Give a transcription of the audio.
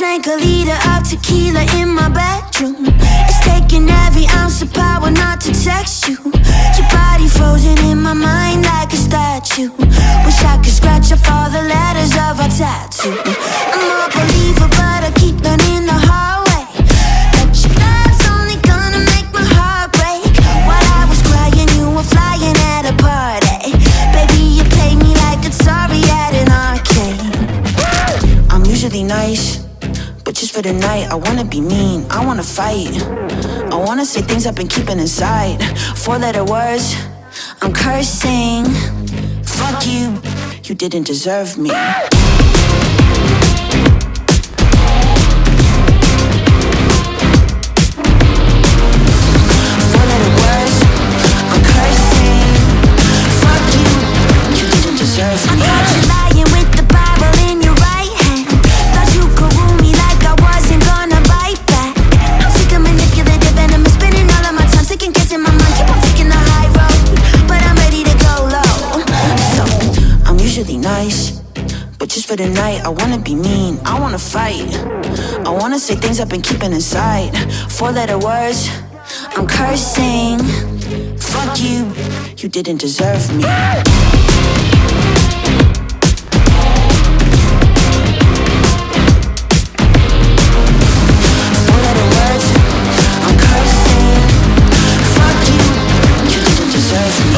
drank a liter of tequila in my bedroom. It's taking every ounce of power not to text you. Your body frozen in my mind like a statue. Wish I could scratch up all the letters of our tattoo. I'm a believer, but I keep learning the hard way. That your love's only gonna make my heart break. While I was crying, you were flying at a party. Baby, you played me like a sorry at an arcade. I'm usually nice, but just for the night I wanna be mean, I wanna fight. I wanna say things I've been keeping inside. 4-letter words, I'm cursing. Fuck you, you didn't deserve me. 4-letter words, I'm cursing. Fuck you, you didn't deserve me. I caught you lying with the Bible in your right hand. Thought you could rule me like I wasn't gonna bite back. I'm sick of manipulative and I'm spending all of my time second guessing my mind. Keep on taking the high road, but I'm ready to go low. So, I'm usually nice, but just for the night I wanna be mean, I wanna fight. I wanna say things I've been keeping inside. 4-letter words, I'm cursing. Fuck you, you didn't deserve me. 4-letter words, I'm cursing. Fuck you, you didn't deserve me.